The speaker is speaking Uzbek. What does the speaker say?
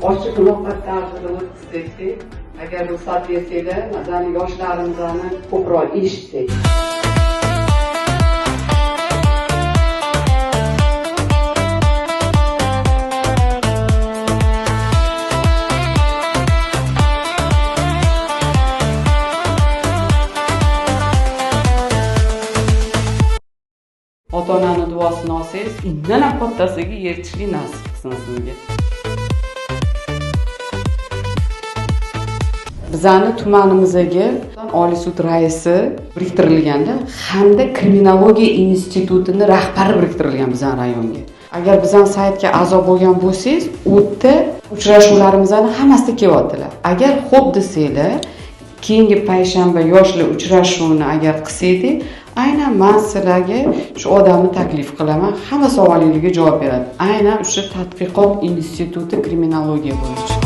ochiq muloqot tarzida o'tkazsak, agar ruxsat bersanglar, masalan, yoshlarimizni ko'proq eshitsak. Ota-onani duosini olsangiz, undan ham kattasiga erishishlik nasib qilsin sizga. Bizani tumanimizga Oliy sud raisi biriktirilganda hamda kriminologiya institutining rahbari biriktirilgan bizning rayonga. Agar bizning saytga a'zo bo'lgan bo'lsangiz, u yerda uchrashuvlarimizning hammasida kelyaptilar. Agar xo'p desanglar, keyingi payshanba yoshlar uchrashuvini agar qilsangiz, aynan men sizlarga shu odamni taklif qilaman, hamma savolingizga javob beradi. Aynan o'sha tadqiqot instituti kriminologiya bo'yicha.